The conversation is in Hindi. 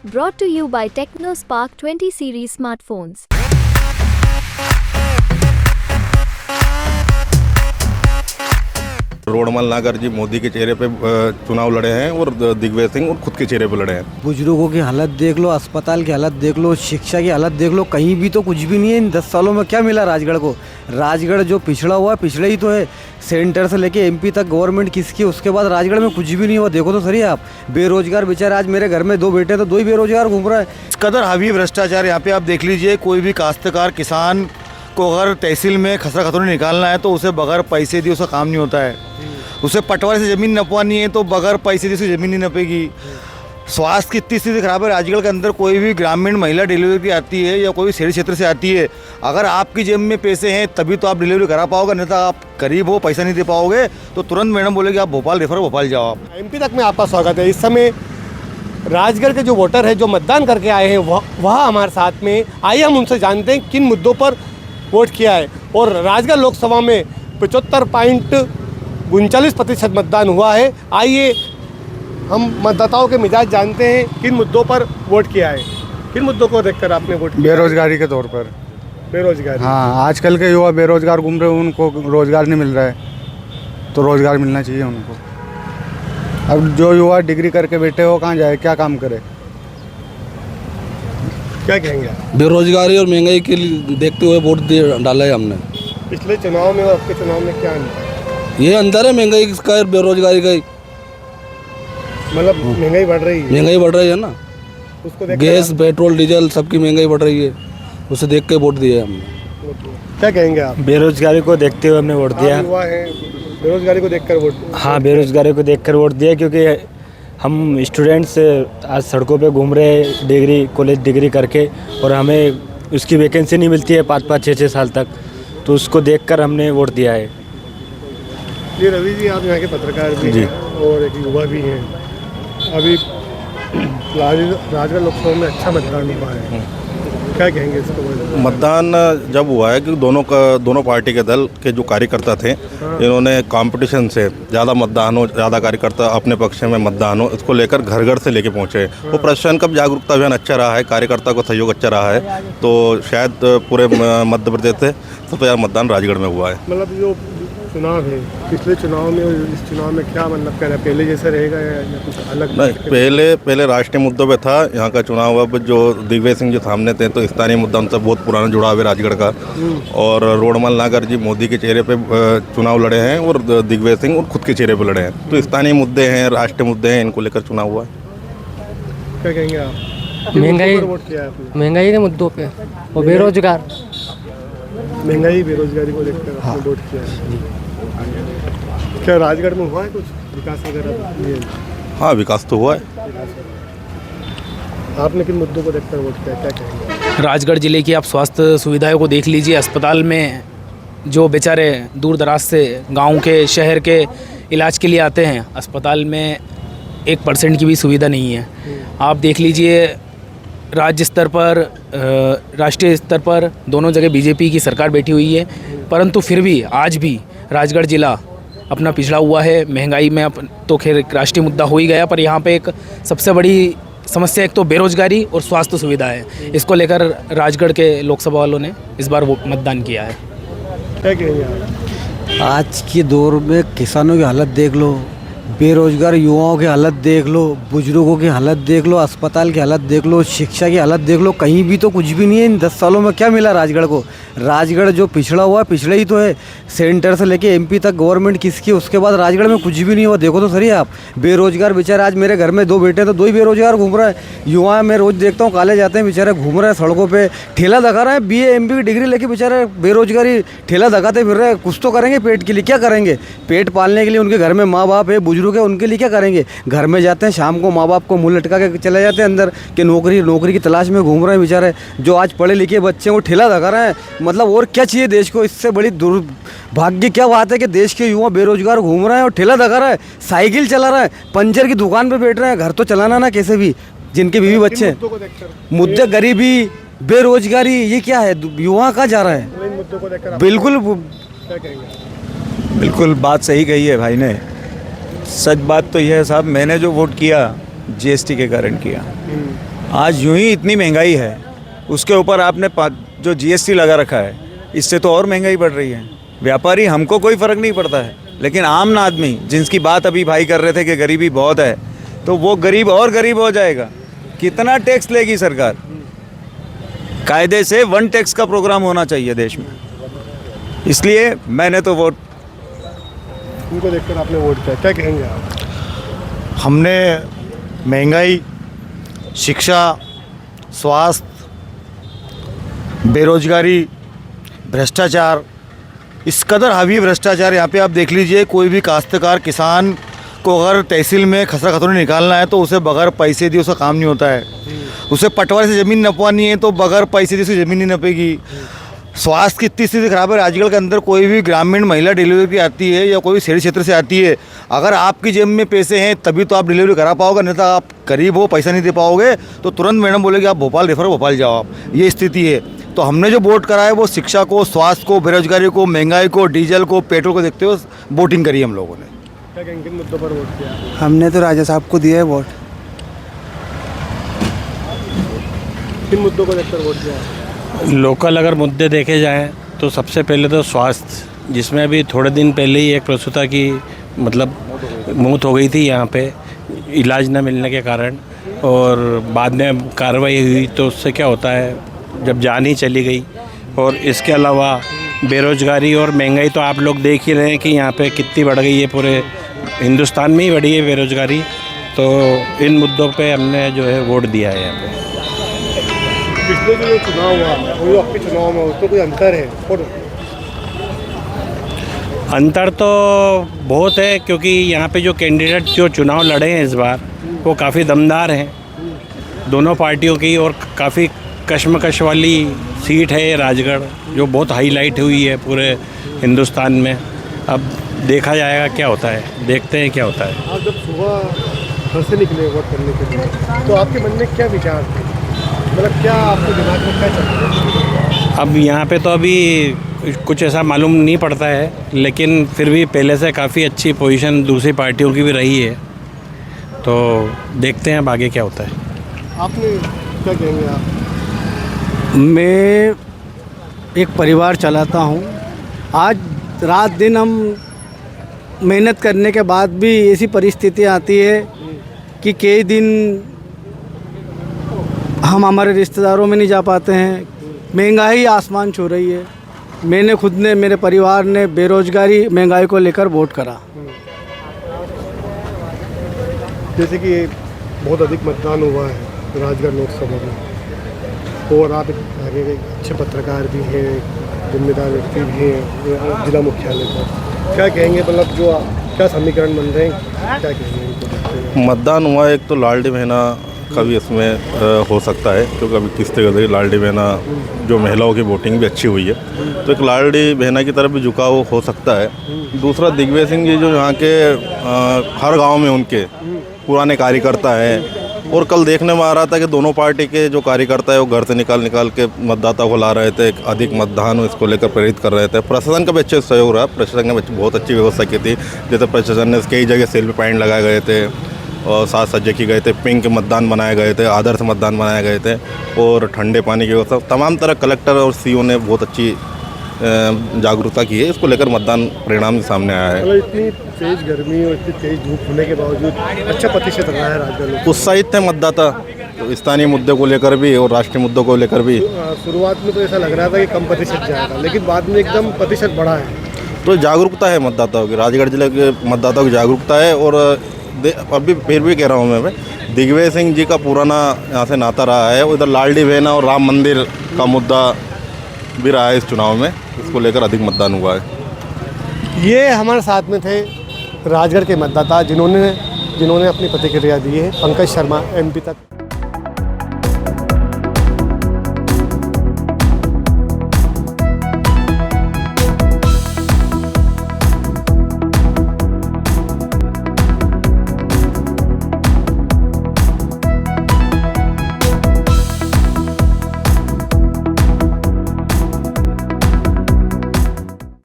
Brought to you by TechnoSpark 20 series smartphones. Rodmal Nagar जी मोदी के चेहरे पे चुनाव लड़े हैं और दिग्विजय सिंह और खुद के चेहरे पे लड़े हैं। बुजुर्गों की हालत देख लो, अस्पताल की हालत देख लो, शिक्षा की हालत देख लो, कहीं भी तो कुछ भी नहीं है। इन 10 सालों में क्या मिला राजगढ़ को? राजगढ़ जो पिछड़ा हुआ पिछड़ा ही तो है। सेंटर से लेके एमपी तक गवर्नमेंट किसकी, उसके बाद राजगढ़ में कुछ भी नहीं हुआ। देखो तो सही आप, बेरोजगार बेचारे, आज मेरे घर में 2 बेटे तो 2 ही बेरोजगार घूम रहा है। इस कदर हावी भ्रष्टाचार यहाँ पे आप देख लीजिए। कोई भी काश्तकार किसान को अगर तहसील में खसरा खतौनी निकालना है तो उसे बगैर पैसे दिए उसका काम नहीं होता है। उसे पटवारी से ज़मीन नपवानी है तो बगैर पैसे दिए उसे ज़मीन नहीं नपेगी। स्वास्थ्य की इतनी स्थिति खराब है राजगढ़ के अंदर। कोई भी ग्रामीण महिला डिलीवरी आती है या कोई भी शहरी क्षेत्र से आती है, अगर आपकी जेब में पैसे हैं तभी तो आप डिलीवरी करा पाओगे, नहीं तो आप गरीब हो पैसा नहीं दे पाओगे तो तुरंत मैडम बोलेगी आप भोपाल रेफर भोपाल जाओ। आप एमपी तक में आपका स्वागत है। इस समय राजगढ़ के जो वोटर है जो मतदान करके आए हैं वह हमारे साथ में आइए हम उनसे जानते हैं किन मुद्दों पर वोट किया है। और राजगढ़ लोकसभा में 75.39% मतदान हुआ है। आइए हम मतदाताओं के मिजाज जानते हैं किन मुद्दों पर वोट किया है। किन मुद्दों को देखकर आपने वोट किया? बेरोजगारी के तौर पर। बेरोजगारी। हाँ, आजकल के युवा बेरोजगार घूम रहे हैं, उनको रोजगार नहीं मिल रहा है तो रोजगार मिलना चाहिए उनको। अब जो युवा डिग्री करके बैठे हो कहाँ जाए, क्या काम करे? क्या कहेंगे आप? बेरोजगारी और महंगाई के लिए देखते हुए वोट डाला है हमने। पिछले चुनाव में और आपके चुनाव में क्या अंतर? ये अंतर है महंगाई का और बेरोजगारी का ही। मतलब महंगाई बढ़ रही है। महंगाई बढ़ रही है ना, उसको देख गैस पेट्रोल डीजल सबकी महंगाई बढ़ रही है, उसे देख के वोट दिए हमने। क्या कहेंगे आप? बेरोजगारी को देखते हुए हमने वोट दिया। युवा है, बेरोजगारी को देखकर वोट। हाँ, बेरोजगारी को देखकर वोट दिया क्योंकि हम स्टूडेंट्स आज सड़कों पे घूम रहे हैं डिग्री कॉलेज डिग्री करके, और हमें उसकी वैकेंसी नहीं मिलती है 5-5 6-6 साल तक, तो उसको देखकर हमने वोट दिया है। ये रवि जी, आप यहाँ के पत्रकार भी हैं और एक युवा भी हैं। अभी राजगढ़ लोकसभा में अच्छा मतदान हुआ है, क्या कहेंगे इसको? मतदान जब हुआ है कि दोनों पार्टी के दल के जो कार्यकर्ता थे इन्होंने कंपटीशन से ज़्यादा मतदान हो, ज़्यादा कार्यकर्ता अपने पक्ष में मतदान हो, इसको लेकर घर घर से लेके पहुँचे। वो प्रशासन का जागरूकता अभियान अच्छा रहा है, कार्यकर्ता को सहयोग अच्छा रहा है, तो शायद पूरे मध्य प्रदेश से सबसे ज़्यादा मतदान राजगढ़ में हुआ है। मतलब जो चुनाव है, पिछले चुनाव में और इस चुनाव में क्या मतलब कह रहा है? पहले जैसा रहेगा या कुछ अलग? नहीं, पहले राष्ट्रीय मुद्दों पे था यहाँ का चुनाव। अब जो दिग्विजय सिंह जो सामने थे तो स्थानीय मुद्दा उनसे बहुत पुराना जुड़ाव है राजगढ़ का। और रोडमल नागर जी मोदी के चेहरे पे चुनाव लड़े हैं और दिग्विजय सिंह और खुद के चेहरे पे लड़े हैं, तो स्थानीय मुद्दे हैं, राष्ट्रीय मुद्दे हैं, इनको लेकर चुनाव हुआ है। क्या कहेंगे आप? महंगाई के मुद्दों पे और बेरोजगार। महंगाई बेरोजगारी को देखकर आपने वोट किया है। क्या राजगढ़ में हुआ है कुछ विकास वगैरह? हाँ, विकास तो हुआ है। आपने किन मुद्दों को देखकर वोट किया, क्या कहेंगे? राजगढ़ ज़िले की आप स्वास्थ्य सुविधाओं को देख लीजिए। अस्पताल में जो बेचारे दूर दराज से गांव के शहर के इलाज के लिए आते हैं, अस्पताल में 1% की भी सुविधा नहीं है। आप देख लीजिए राज्य स्तर पर राष्ट्रीय स्तर पर दोनों जगह बीजेपी की सरकार बैठी हुई है, परंतु फिर भी आज भी राजगढ़ ज़िला अपना पिछड़ा हुआ है। महंगाई में अब तो खैर राष्ट्रीय मुद्दा हो ही गया, पर यहाँ पे एक सबसे बड़ी समस्या एक तो बेरोजगारी और स्वास्थ्य सुविधा है। इसको लेकर राजगढ़ के लोकसभा वालों ने इस बार वो मतदान किया है। क्या कहेंगे आप? आज के दौर में किसानों की हालत देख लो, बेरोजगार युवाओं की हालत देख लो, बुजुर्गों की हालत देख लो, अस्पताल की हालत देख लो, शिक्षा की हालत देख लो, कहीं भी तो कुछ भी नहीं है। इन 10 सालों में क्या मिला राजगढ़ को? राजगढ़ जो पिछड़ा हुआ पिछड़ा ही तो है। सेंटर से लेके एमपी तक गवर्नमेंट किसकी, उसके बाद राजगढ़ में कुछ भी नहीं हुआ। देखो तो सही आप, बेरोजगार बेचारे, आज मेरे घर में 2 बेटे तो 2 ही बेरोजगार घूम रहा है। युवा मैं रोज़ देखता हूँ कॉलेज जाते हैं बेचारे, घूम रहे हैं सड़कों पर, ठेला दगा रहे हैं, BA MB की डिग्री लेके बेचारे बेरोजगारी ठेला दगाते फिर रहे हैं। कुछ तो करेंगे पेट के लिए, क्या करेंगे? पेट पालने के लिए उनके घर में माँ बाप है, बुजुर्ग है, उनके लिए क्या करेंगे? घर में जाते हैं शाम को, माँ बाप को मुंह लटका के चले जाते हैं अंदर कि नौकरी की तलाश में घूम रहे हैं बेचारे। जो आज पढ़े लिखे बच्चे हैं वो ठेला दगा रहे हैं। मतलब और क्या चाहिए देश को? इससे बड़ी दुर्भाग्य क्या बात है कि देश के युवा बेरोजगार घूम रहे हैं और ठेला दगा रहा है, साइकिल चला रहा है, पंचर की दुकान पे बैठ रहे हैं। घर तो चलाना ना कैसे भी, जिनके बीवी बच्चे हैं। मुद्दे गरीबी बेरोजगारी, ये क्या है? युवा कहाँ जा रहा है? बिल्कुल बात सही कही है भाई ने। सच बात तो यह है साहब, मैंने जो वोट किया GST के कारण किया। आज यूं ही इतनी महंगाई है, उसके ऊपर आपने जो जीएसटी लगा रखा है, इससे तो और महंगाई बढ़ रही है। व्यापारी हमको कोई फ़र्क नहीं पड़ता है, लेकिन आम आदमी जिसकी बात अभी भाई कर रहे थे कि गरीबी बहुत है, तो वो गरीब और गरीब हो जाएगा। कितना टैक्स लेगी सरकार? कायदे से 1 टैक्स का प्रोग्राम होना चाहिए देश में। इसलिए मैंने तो वोट, उनको देखकर आपने वोट किया, क्या कहेंगे आप? हमने महंगाई, शिक्षा, स्वास्थ्य, बेरोजगारी, भ्रष्टाचार, इस कदर हावी भ्रष्टाचार यहाँ पे आप देख लीजिए। कोई भी काश्तकार किसान को अगर तहसील में खसरा खतौनी निकालना है तो उसे बगैर पैसे दिए उसका काम नहीं होता है। उसे पटवारी से ज़मीन नपवानी है तो बगैर पैसे दिए उसकी ज़मीन नहीं नपेगी। स्वास्थ्य की इतनी स्थिति खराब है राजगढ़ के अंदर। कोई भी ग्रामीण महिला डिलीवरी की आती है या कोई शहरी क्षेत्र से आती है, अगर आपकी जेब में पैसे हैं तभी तो आप डिलीवरी करा पाओगे, नहीं तो आप गरीब हो, पैसा नहीं दे पाओगे तो तुरंत मैडम बोलेगी आप भोपाल रेफर, भोपाल जाओ आप। ये स्थिति है। तो हमने जो वोट करा है वो शिक्षा को, स्वास्थ्य को, बेरोजगारी को, महंगाई को, डीजल को, पेट्रोल को देखते हुए वोटिंग करी हम लोगों ने। क्या कहेंगे, किन मुद्दों पर वोट किया? हमने तो राजा साहब को दिया है वोट। किन मुद्दों को देखकर वोट किया? लोकल अगर मुद्दे देखे जाएं तो सबसे पहले तो स्वास्थ्य, जिसमें अभी थोड़े दिन पहले ही एक प्रसूता की मतलब मौत हो गई थी यहाँ पे इलाज न मिलने के कारण, और बाद में कार्रवाई हुई तो उससे क्या होता है जब जान ही चली गई। और इसके अलावा बेरोजगारी और महंगाई तो आप लोग देख ही रहे हैं कि यहाँ पे कितनी बढ़ गई है, पूरे हिंदुस्तान में ही बढ़ी है बेरोजगारी। तो इन मुद्दों पे हमने जो है वोट दिया है यहाँ पे। पिछले जो चुनाव हुआ वो आपके चुनाव में उसमें कोई अंतर है? अंतर तो बहुत है, क्योंकि यहाँ पे जो कैंडिडेट जो चुनाव लड़े हैं इस बार वो काफ़ी दमदार हैं दोनों पार्टियों की, और काफ़ी कश्मकश वाली सीट है ये राजगढ़, जो बहुत हाईलाइट हुई है पूरे हिंदुस्तान में। अब देखा जाएगा क्या होता है, देखते हैं क्या होता है। आप जब सुबह घर से निकले वोट करने के लिए तो आपके मन में क्या विचार थे? मतलब क्या आपके दिमाग में क्या चल रहा है? अब यहाँ पे तो अभी कुछ ऐसा मालूम नहीं पड़ता है, लेकिन फिर भी पहले से काफ़ी अच्छी पोजीशन दूसरी पार्टियों की भी रही है, तो देखते हैं अब आगे क्या होता है। आपने क्या कहेंगे आप? मैं एक परिवार चलाता हूँ। आज रात दिन हम मेहनत करने के बाद भी ऐसी परिस्थिति आती है कि कई दिन हम हमारे रिश्तेदारों में नहीं जा पाते हैं। महंगाई आसमान छू रही है। मैंने खुद ने, मेरे परिवार ने बेरोजगारी, महंगाई को लेकर वोट करा। जैसे कि बहुत अधिक मतदान हुआ है राजगढ़ लोकसभा में, और आप आगे अच्छे पत्रकार भी हैं, जिम्मेदार व्यक्ति भी हैं जिला मुख्यालय पर, क्या कहेंगे? मतलब जो क्या समीकरण बन रहे हैं, क्या कहेंगे? मतदान हुआ, एक तो लाडली बहना का भी इसमें हो सकता है, क्योंकि अभी किस्ते के लाडली बहना जो महिलाओं की वोटिंग भी अच्छी हुई है, तो एक लाडली बहना की तरफ भी झुकाव हो सकता है। दूसरा, दिग्विजय सिंह जी जो यहाँ के हर गांव में उनके पुराने कार्यकर्ता हैं, और कल देखने में आ रहा था कि दोनों पार्टी के जो कार्यकर्ता है वो घर से निकाल के मतदाता को ला रहे थे, एक अधिक मतदान हो इसको लेकर प्रेरित कर रहे थे। प्रशासन का भी अच्छे सहयोग रहा, प्रशासन ने बहुत अच्छी व्यवस्था की थी। जैसे प्रशासन ने कई जगह सेल्फी पॉइंट लगाए गए थे और साज सज्जे की गए थे, पिंक मतदान बनाए गए थे, आदर्श मतदान बनाए गए थे, और ठंडे पानी की व्यवस्था, तमाम तरह कलेक्टर और सीओ ने बहुत अच्छी जागरूकता की है। इसको लेकर मतदान परिणाम सामने आया है। इतनी तेज गर्मी और इतनी तेज धूप होने के बावजूद अच्छा प्रतिशत रहा है राजगढ़। उत्साहित थे मतदाता, तो स्थानीय मुद्दों को लेकर भी और राष्ट्रीय मुद्दों को लेकर भी। शुरुआत में तो ऐसा लग रहा था कि कम प्रतिशत जाएगा, लेकिन बाद में एकदम प्रतिशत बढ़ा है। तो जागरूकता है मतदाताओं की, राजगढ़ जिले के मतदाताओं की जागरूकता है। और अभी फिर भी कह रहा हूँ मैं, दिग्विजय सिंह जी का पुराना यहाँ से नाता रहा है। उधर लाडली बहना और राम मंदिर का मुद्दा भी रहा है इस चुनाव में, इसको लेकर अधिक मतदान हुआ है। ये हमारे साथ में थे राजगढ़ के मतदाता जिन्होंने अपनी प्रतिक्रिया दी है। पंकज शर्मा, MP तक।